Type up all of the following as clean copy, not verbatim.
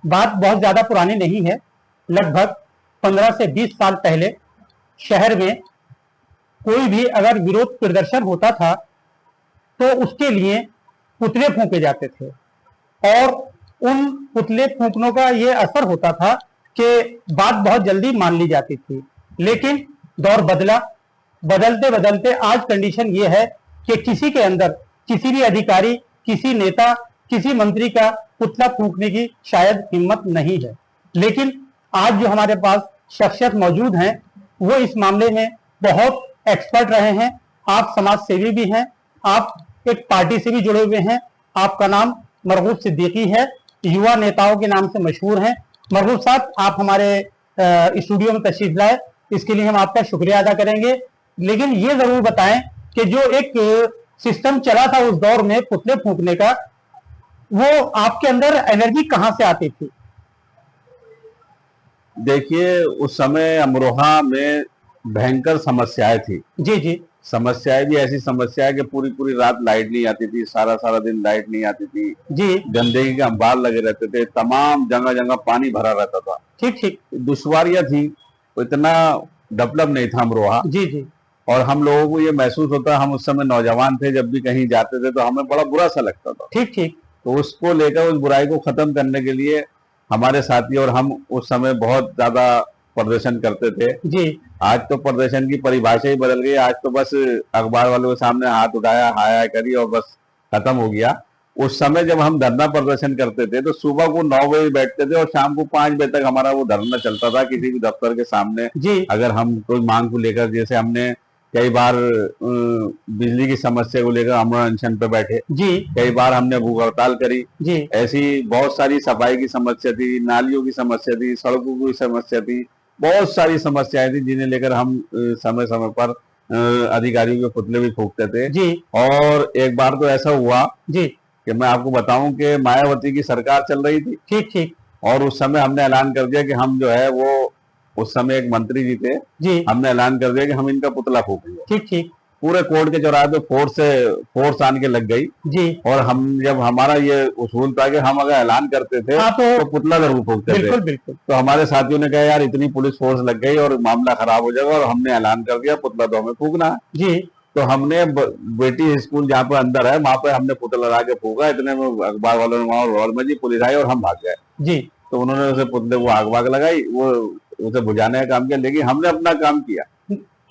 बात बहुत ज्यादा पुरानी नहीं है। लगभग 15 से 20 साल पहले शहर में कोई भी अगर विरोध प्रदर्शन होता था तो उसके लिए पुतले फूंके जाते थे, और उन पुतले फूंकनों का ये असर होता था कि बात बहुत जल्दी मान ली जाती थी। लेकिन दौर बदला, बदलते बदलते आज कंडीशन ये है कि किसी के अंदर, किसी भी अधिकारी, किसी नेता, किसी मंत्री का पुतला फूंकने की शायद हिम्मत नहीं है। लेकिन आज जो हमारे पास शख्सियत मौजूद हैं वो इस मामले में बहुत एक्सपर्ट रहे हैं। आप समाज सेवी भी हैं, आप एक पार्टी से भी जुड़े हुए हैं। आपका नाम मरगूब सिद्दीकी है, युवा नेताओं के नाम से मशहूर हैं। मरगूब साहब, आप हमारे स्टूडियो में तशरीफ लाए, इसके लिए हम आपका शुक्रिया अदा करेंगे। लेकिन ये जरूर बताएं कि जो एक सिस्टम चला था उस दौर में पुतले फूंकने का, वो आपके अंदर एनर्जी कहां से आती थी? देखिए, उस समय अमरोहा में भयंकर समस्याएं थी। जी जी। समस्याएं भी ऐसी समस्या कि पूरी पूरी रात लाइट नहीं आती थी, सारा सारा दिन लाइट नहीं आती थी जी। गंदगी के अंबार लगे रहते थे, तमाम जगह जगह पानी भरा रहता था। ठीक ठीक। दुश्वारियां थी, इतना डेवलप नहीं था अमरोहा। जी जी। और हम लोगों को ये महसूस होता, हम उस समय नौजवान थे, जब भी कहीं जाते थे तो हमें बड़ा बुरा सा लगता था। ठीक ठीक। तो उसको लेकर, उस बुराई को खत्म करने के लिए हमारे साथी और हम उस समय बहुत ज्यादा प्रदर्शन करते थे जी। आज तो प्रदर्शन की परिभाषा ही बदल गई। आज तो बस अखबार वालों के सामने हाथ उठाया, हाय हाय करी और बस खत्म हो गया। उस समय जब हम धरना प्रदर्शन करते थे तो सुबह को 9 बजे बैठते थे और शाम को 5 बजे तक हमारा वो धरना चलता था किसी भी दफ्तर के सामने जी। अगर हम कोई मांग को लेकर, जैसे हमने कई बार बिजली की समस्या को लेकर अमर अनशन पे बैठे जी। कई बार हमने भूख हड़ताल करी जी। ऐसी बहुत सारी सफाई की समस्या थी, नालियों की समस्या थी, सड़कों की समस्या थी, बहुत सारी समस्याएं थी जिन्हें लेकर हम समय समय पर अधिकारियों के पुतले भी फूंकते थे जी। और एक बार तो ऐसा हुआ जी कि मैं आपको बताऊं कि मायावती की सरकार चल रही थी। ठीक ठीक। और उस समय हमने ऐलान कर दिया कि हम जो है वो, उस समय एक मंत्री जी थे जी। हमने ऐलान कर दिया कि हम इनका पुतला फूकेंगे। ठीक ठीक। पूरे कोर्ट के चौराहे पे फोर्स आन के लग गई जी। और हम, जब हमारा ये उसूल था कि हम अगर ऐलान करते थे तो पुतला जरूर फूकते थे। बिल्कुल बिल्कुल। तो हमारे साथियों ने कहा यार इतनी पुलिस फोर्स लग गई और मामला खराब हो जाएगा, और हमने ऐलान कर दिया पुतला तो हमें फूकना है। जी। तो हमने बेटी स्कूल जहाँ पे अंदर है वहां पे हमने पुतला लगा के फूका। इतने में अखबार वालों ने वहां रोल में जी पुलिस आई और हम भाग गए। जी। तो उन्होंने उसे पुतले को आग वाग लगाई, वो उसे बुझाने का काम किया, लेकिन हमने अपना काम किया।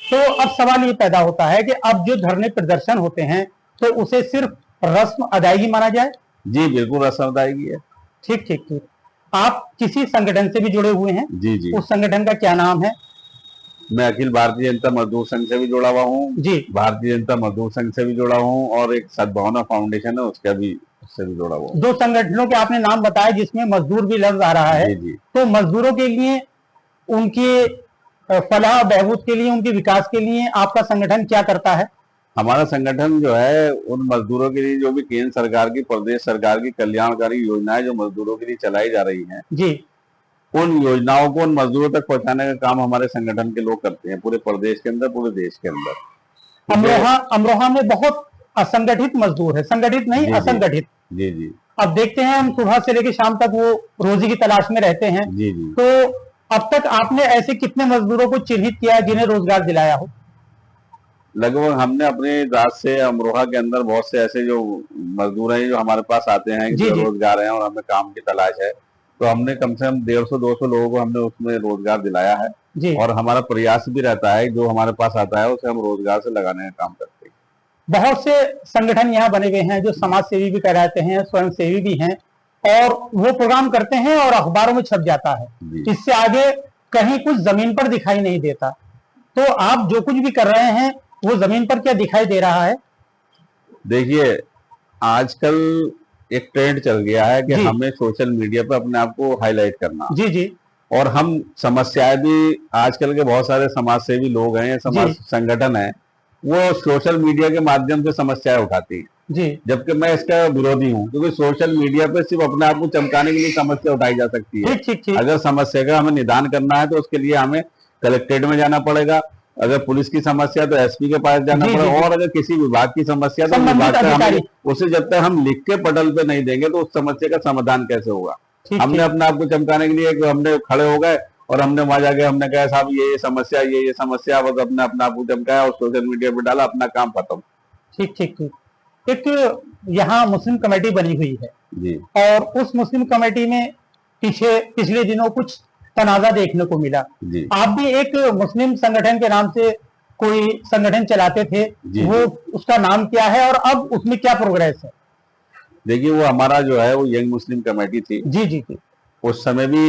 तो अब सवाल ये पैदा होता है कि अब जो धरने प्रदर्शन होते हैं तो उसे सिर्फ रस्म अदायगी माना जाए? जी बिल्कुल, रस्म अदायगी है। ठीक ठीक ठीक। आप किसी संगठन से भी जुड़े हुए हैं? जी जी। उस संगठन का क्या नाम है? मैं अखिल भारतीय जनता मजदूर संघ से भी जुड़ा हुआ हूँ जी। भारतीय जनता मजदूर संघ से भी जुड़ा हूँ और एक सद्भावना फाउंडेशन है उसका भी, उससे भी जुड़ा हुआ। 2 संगठनों के आपने नाम बताए जिसमें मजदूर भी लफ्ज आ रहा है। जी जी। तो मजदूरों के लिए, उनके फलाह बहबूद के लिए, उनके विकास के लिए आपका संगठन क्या करता है? हमारा संगठन जो है उन मजदूरों के लिए जो भी केंद्र सरकार की, प्रदेश सरकार की कल्याणकारी योजनाएं जो मजदूरों के लिए चलाई जा रही हैं, जी, उन योजनाओं को उन मजदूरों तक पहुंचाने का काम हमारे संगठन के लोग करते हैं, पूरे प्रदेश के अंदर, पूरे देश के अंदर। अमरोहा में बहुत असंगठित मजदूर है, संगठित नहीं, असंगठित। जी जी। अब देखते हैं, हम सुबह से लेकर शाम तक वो रोजी की तलाश में रहते हैं। जी जी। तो अब तक आपने ऐसे कितने मजदूरों को चिन्हित किया है जिन्हें रोजगार दिलाया हो? लगभग हमने अपने राज से अमरोहा के अंदर बहुत से ऐसे जो मजदूर हैं जो हमारे पास आते हैं, जो रोजगार हैं और हमें काम की तलाश है, तो हमने कम से कम 150-200 लोगों को हमने उसमें रोजगार दिलाया है। जी। और हमारा प्रयास भी रहता है जो हमारे पास आता है उसे हम रोजगार से लगाने का काम करते हैं। बहुत से संगठन यहाँ बने हुए हैं जो समाज सेवी भी कहलाते हैं, स्वयं सेवी भी हैं, और वो प्रोग्राम करते हैं और अखबारों में छप जाता है। इससे आगे कहीं कुछ जमीन पर दिखाई नहीं देता। तो आप जो कुछ भी कर रहे हैं वो जमीन पर क्या दिखाई दे रहा है? देखिए, आजकल एक ट्रेंड चल गया है कि हमें सोशल मीडिया पर अपने आप को हाईलाइट करना। जी जी। और हम समस्याएं भी, आजकल के बहुत सारे समाज सेवी लोग हैं, समाज संगठन है, वो सोशल मीडिया के माध्यम से समस्याएं उठाती हैं। जी। जबकि मैं इसका विरोधी हूँ, क्योंकि सोशल मीडिया पे सिर्फ अपने आप को चमकाने के लिए समस्या उठाई जा सकती है। ठीक। अगर समस्या का हमें निदान करना है तो उसके लिए हमें कलेक्ट्रेट में जाना पड़ेगा, अगर पुलिस की समस्या तो एसपी के पास जाना पड़ेगा, और अगर किसी विभाग की समस्या तो विभाग का हमें उसे जब तक हम लिख के पटल पे नहीं देंगे तो उस समस्या का समाधान कैसे होगा। हमने अपने आप को चमकाने के लिए हमने खड़े हो गए और हमने वहां जाके हमने कहा साहब ये समस्या, ये समस्या, बस अपने अपने आप को चमकाया और सोशल मीडिया पे डाला, अपना काम खत्म। ठीक ठीक ठीक। एक यहाँ मुस्लिम कमेटी बनी हुई है जी, और उस मुस्लिम कमेटी में पिछले दिनों कुछ तनाजा देखने को मिला। जी, आप भी एक मुस्लिम संगठन के नाम से कोई संगठन चलाते थे, वो उसका नाम क्या है और अब उसमें क्या प्रोग्रेस है? देखिए वो हमारा जो है वो यंग मुस्लिम कमेटी थी। जी जी जी। उस समय भी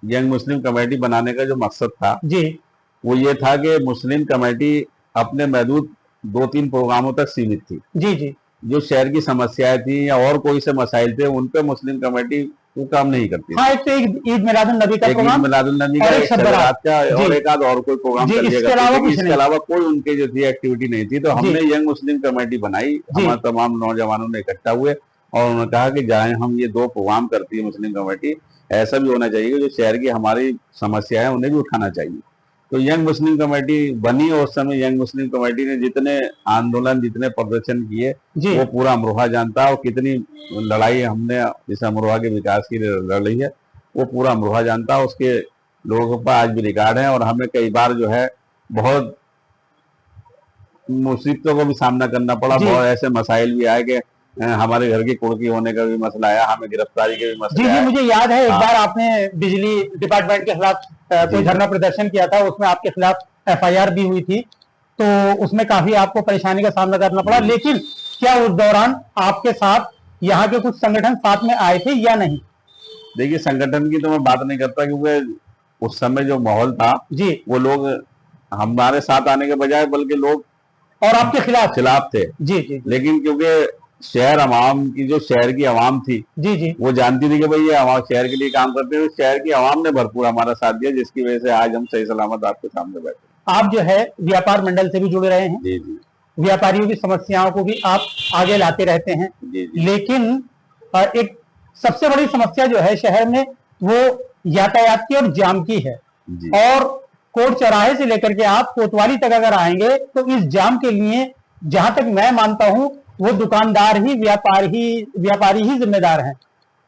यंग मुस्लिम कमेटी बनाने का जो मकसद था जी, वो ये था कि मुस्लिम कमेटी अपने महदूद 2-3 प्रोग्रामों तक सीमित थी। जी जी। जो शहर की समस्याएं थी या और कोई से मसाइल थे उन पे मुस्लिम कमेटी वो काम नहीं करती। हाँ, एक तो ईद मिलादुन नबी का प्रोग्राम, ईद मिलादुन नबी का, एक शब बारात का और एक आध और कोई प्रोग्राम कर दिया करते थे। इसके अलावा कोई उनके जो थी एक्टिविटी नहीं थी। तो हमने यंग मुस्लिम कमेटी बनाई, हमारे तमाम नौजवानों ने इकट्ठा हुए और उन्होंने कहा कि जाए हम ये 2 प्रोग्राम करती है मुस्लिम कमेटी, ऐसा भी होना चाहिए जो शहर की हमारी समस्या है उन्हें भी उठाना चाहिए। तो यंग मुस्लिम कमेटी बनी और उस समय यंग मुस्लिम कमेटी ने जितने आंदोलन, जितने प्रदर्शन किए वो पूरा अमरोहा जानता है और कितनी लड़ाई हमने इस अमरोहा के विकास की लड़ी है वो पूरा अमरोहा जानता है। उसके लोगों के पास आज भी रिकॉर्ड है और हमें कई बार जो है बहुत मुसीबतों को भी सामना करना पड़ा, बहुत ऐसे मसाइल भी आए कि हमारे घर की कुर्की होने का भी मसला आया, हमें गिरफ्तारी के भी मसले जी, मुझे याद है एक बार आपने बिजली डिपार्टमेंट के खिलाफ कोई धरना प्रदर्शन किया था, उसमें आपके खिलाफ FIR भी हुई थी, तो उसमें काफी आपको परेशानी का सामना करना पड़ा। लेकिन क्या उस दौरान आपके साथ यहाँ के कुछ संगठन साथ में आए थे या नहीं? देखिए संगठन की तो मैं बात नहीं करता क्योंकि उस समय जो माहौल था जी, वो लोग हमारे साथ आने के बजाय बल्कि लोग और आपके खिलाफ थे। जी जी। लेकिन क्योंकि शहर अवाम की जो शहर की आवाम थी जी जी, वो जानती थी कि भाई ये हमारे शहर के लिए काम करते हैं, शहर की आवाम ने भरपूर हमारा साथ दिया, जिसकी वजह से आज हम सही सलामत आपके सामने बैठे। आप जो है व्यापार मंडल से भी जुड़े रहे हैं। जी जी। व्यापारियों की समस्याओं को भी आप आगे लाते रहते हैं। जी जी। लेकिन एक सबसे बड़ी समस्या जो है शहर में वो यातायात की और जाम की है। जी। और कोट चौराहे से लेकर के आप कोतवाली तक अगर आएंगे तो इस जाम के लिए जहां तक मैं मानता हूं वो दुकानदार ही, व्यापारी ही जिम्मेदार हैं।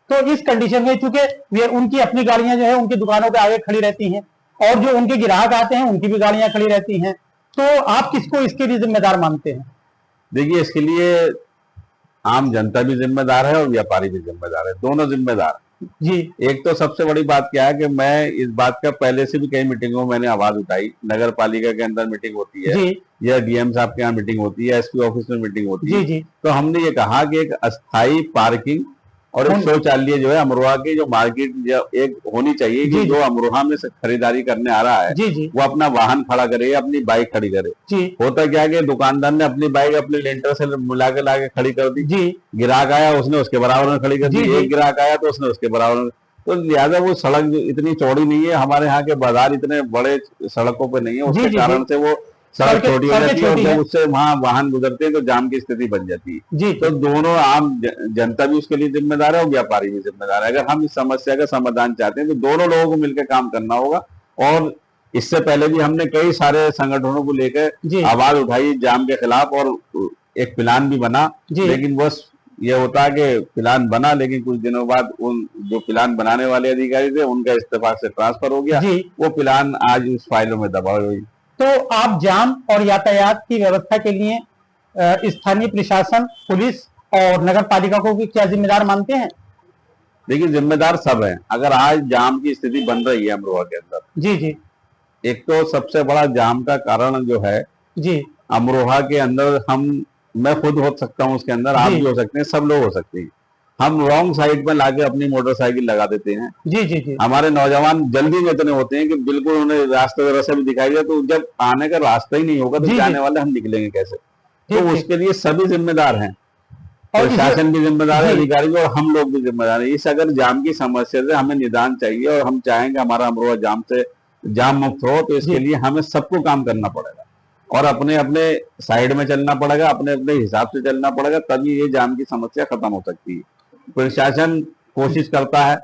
तो इस कंडीशन में चूंकि वे उनकी अपनी गाड़ियां जो है उनकी दुकानों पे आगे खड़ी रहती हैं और जो उनके ग्राहक आते हैं उनकी भी गाड़ियां खड़ी रहती हैं, तो आप किसको इसके लिए जिम्मेदार मानते हैं? देखिए इसके लिए आम जनता भी जिम्मेदार है और व्यापारी भी जिम्मेदार है, दोनों जिम्मेदार जी। एक तो सबसे बड़ी बात क्या है कि मैं इस बात का पहले से भी कई मीटिंगों में मैंने आवाज उठाई, नगर पालिका के अंदर मीटिंग होती है या DM साहब के यहाँ मीटिंग होती है, SP ऑफिस में मीटिंग होती है। जी। तो हमने ये कहा कि एक अस्थायी पार्किंग और एक शौचालय जो है अमरोहा की जो मार्केट एक होनी चाहिए कि जो अमरोहा में से खरीदारी करने आ रहा है वो अपना वाहन खड़ा करे या अपनी बाइक खड़ी करे। होता क्या कि दुकानदार ने अपनी बाइक अपने लेंटर से मिला के लाके खड़ी कर दी, ग्राहक आया उसने उसके बराबर में खड़ी कर दी, एक ग्राहक आया तो उसने उसके बराबर में। तो लिहाजा वो सड़क इतनी चौड़ी नहीं है, हमारे यहाँ के बाजार इतने बड़े सड़कों पे नहीं है, उसके कारण से वो सड़क छोटी हो जाती है और जब उससे वहां वाहन गुजरते हैं तो जाम की स्थिति बन जाती है। तो दोनों आम जनता भी उसके लिए जिम्मेदार है और व्यापारी भी जिम्मेदार है। अगर हम इस समस्या का समाधान चाहते हैं तो दोनों लोगों को मिलकर काम करना होगा। और इससे पहले भी हमने कई सारे संगठनों को लेकर आवाज उठाई जाम के खिलाफ और एक प्लान भी बना, लेकिन बस ये होता है कि प्लान बना लेकिन कुछ दिनों बाद उन जो प्लान बनाने वाले अधिकारी थे उनका इस्तीफा से ट्रांसफर हो गया, वो प्लान आज उस फाइलों में दबा हुई। तो आप जाम और यातायात की व्यवस्था के लिए स्थानीय प्रशासन, पुलिस और नगर पालिका को भी क्या जिम्मेदार मानते हैं? देखिए जिम्मेदार सब हैं। अगर आज जाम की स्थिति बन रही है अमरोहा के अंदर, जी, एक तो सबसे बड़ा जाम का कारण जो है अमरोहा के अंदर मैं खुद हो सकता हूँ उसके अंदर, आप भी हो सकते हैं, सब लोग हो सकते हैं। हम रॉन्ग साइड में लाके अपनी मोटरसाइकिल लगा देते हैं। जी। हमारे नौजवान जल्दी में इतने होते हैं कि बिल्कुल उन्हें रास्ते जरा से भी दिखाई दिया तो जब आने का रास्ता ही नहीं होगा तो जाने वाले हम निकलेंगे कैसे? तो उसके लिए सभी जिम्मेदार हैं, प्रशासन भी जिम्मेदार है, अधिकारी भी, और हम लोग भी जिम्मेदार है। इस अगर जाम की समस्या से हमें निदान चाहिए और हम चाहेंगे हमारा अमरोहा जाम मुक्त हो तो इसके लिए हमें सबको काम करना पड़ेगा और अपने अपने साइड में चलना पड़ेगा, अपने अपने हिसाब से चलना पड़ेगा, तभी ये जाम की समस्या खत्म हो सकती है। प्रशासन कोशिश करता है,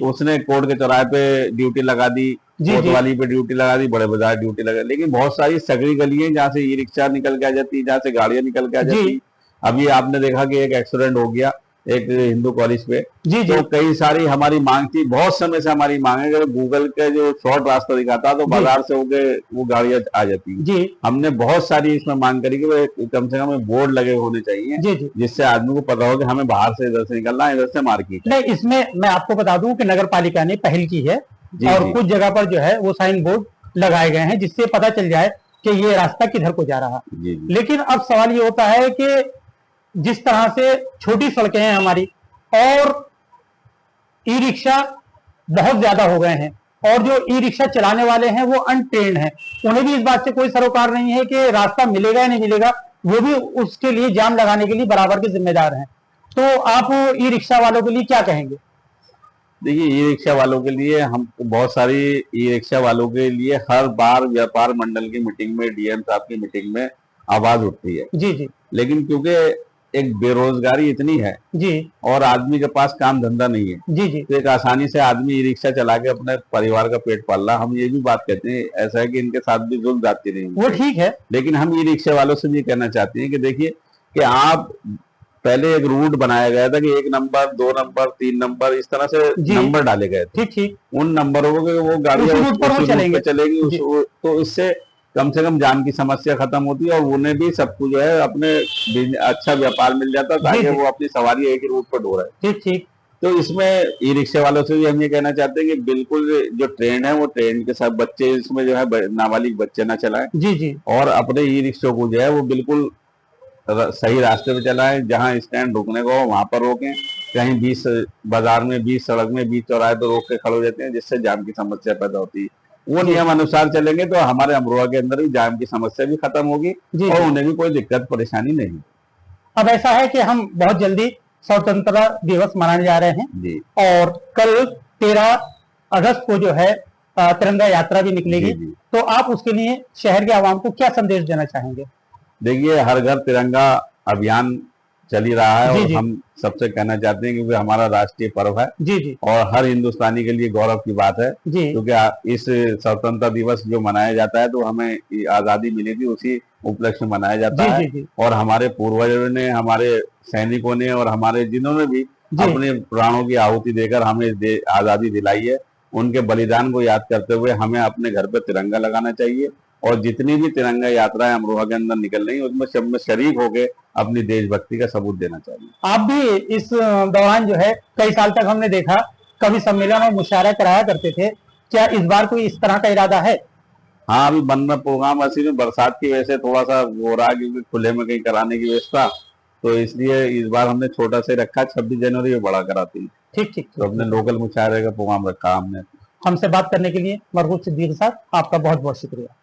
उसने कोर्ट के चौराहे पे ड्यूटी लगा दी, कोतवाली पे ड्यूटी लगा दी, बड़े बाजार ड्यूटी लगा, लेकिन बहुत सारी सकरी गलियां जहाँ से ई रिक्शा निकल के आ जाती है, जहाँ से गाड़ियां निकल के आ जाती है। अभी आपने देखा कि एक एक्सीडेंट हो गया एक हिंदू कॉलेज पे। जी जी। तो कई सारी हमारी मांग थी, बहुत समय से हमारी मांग है कि गूगल का जो शॉर्ट रास्ता दिखाता तो बाजार से होके वो गाड़ियां आ जाती जी। हमने बहुत सारी इसमें मांग करी कि वो कम से कम बोर्ड लगे होने चाहिए जी जी, जिससे आदमी को पता हो कि हमें बाहर से इधर से निकलना है, इधर से मार्केट। नहीं, इसमें मैं आपको बता दूं कि नगर पालिका ने पहल की है और कुछ जगह पर जो है वो साइन बोर्ड लगाए गए हैं जिससे पता चल जाए कि ये रास्ता किधर को जा रहा है। लेकिन अब सवाल ये होता है कि जिस तरह से छोटी सड़कें हैं हमारी और ई रिक्शा बहुत ज्यादा हो गए हैं और जो ई रिक्शा चलाने वाले हैं वो अनट्रेन्ड हैं, उन्हें भी इस बात से कोई सरोकार नहीं है कि रास्ता मिलेगा या नहीं मिलेगा, वो भी उसके लिए जाम लगाने के लिए बराबर के जिम्मेदार हैं। तो आप ई रिक्शा वालों के लिए क्या कहेंगे? देखिए, ई रिक्शा वालों के लिए हम बहुत सारी ई रिक्शा वालों के लिए हर बार व्यापार मंडल की मीटिंग में, डीएम साहब की मीटिंग में आवाज उठती है। जी जी। लेकिन क्योंकि एक बेरोजगारी इतनी है जी और आदमी के पास काम धंधा नहीं है, जी जी, तो एक आसानी से आदमी ई रिक्शा चला के अपने परिवार का पेट पाल रहा। हम ये भी बात कहते हैं, ऐसा है कि इनके साथ भी जुल्म जाती नहीं, वो ठीक है, लेकिन हम ई रिक्शा वालों से भी कहना चाहते हैं कि देखिए कि आप पहले एक रूट बनाया गया था कि 1 नंबर 2 नंबर 3 नंबर इस तरह से नंबर डाले गए थे। ठीक ठीक, उन नंबरों को वो गाड़ियां उसी रूट पर चलेगी तो इससे कम से कम जाम की समस्या खत्म होती है और उन्हें भी सबको जो है अपने अच्छा व्यापार मिल जाता ताकि वो अपनी सवारी एक ही रूट पर ढो रहे। ठीक ठीक। तो इसमें ई रिक्शा वालों से भी हम ये कहना चाहते हैं कि बिल्कुल जो ट्रेन है वो ट्रेन के साथ बच्चे इसमें जो है नाबालिग बच्चे ना चलाएं। जी जी। और अपने ई रिक्शा को जो है वो बिल्कुल सही रास्ते पे चलाएं, जहां स्टैंड रुकने को वहां पर रोकें। कहीं बीच बाजार में, बीच सड़क में, बीच चौराहे पर रोक के खड़े हो जाते हैं जिससे जाम की समस्या पैदा होती है। वो नियम अनुसार चलेंगे तो हमारे अमरोहा के अंदर भी जाम की समस्या भी खत्म होगी और उन्हें भी कोई दिक्कत परेशानी नहीं। अब ऐसा है कि हम बहुत जल्दी स्वतंत्रता दिवस मनाने जा रहे हैं जी। और कल 13 अगस्त को जो है तिरंगा यात्रा भी निकलेगी, तो आप उसके लिए शहर के आवाम को क्या संदेश देना चाहेंगे? देखिए, हर घर तिरंगा अभियान चल ही रहा है और हम सबसे कहना चाहते हैं क्योंकि हमारा राष्ट्रीय पर्व है जी जी, और हर हिंदुस्तानी के लिए गौरव की बात है जी, क्योंकि इस स्वतंत्रता दिवस जो मनाया जाता है तो हमें आजादी मिली थी उसी उपलक्ष्य में मनाया जाता है जी। और हमारे पूर्वजों ने, हमारे सैनिकों ने और हमारे जिन्होंने भी अपने प्राणों की आहुति देकर हमें आजादी दिलाई है, उनके बलिदान को याद करते हुए हमें अपने घर पर तिरंगा लगाना चाहिए और जितनी भी तिरंगा यात्राएं अमरोहा के अंदर निकल रही है उसमें सब में शरीक होकर अपनी देशभक्ति का सबूत देना चाहिए। आप भी इस दौरान जो है कई साल तक हमने देखा कभी सम्मेलन और मुशायरा कराया करते थे, क्या इस बार कोई इस तरह का इरादा है? हाँ, अभी बन रहा प्रोग्राम, असल में बरसात की वजह से थोड़ा सा हो रहा है क्योंकि खुले में कहीं कराने की व्यवस्था, तो इसलिए इस बार हमने छोटा से रखा, 26 जनवरी में बड़ा कराती है। ठीक ठीक, तो अपने लोकल मुशायरे का प्रोग्राम रखा हमने। हमसे बात करने के लिए मरहूम सिद्दीकी साहब, आपका बहुत बहुत शुक्रिया।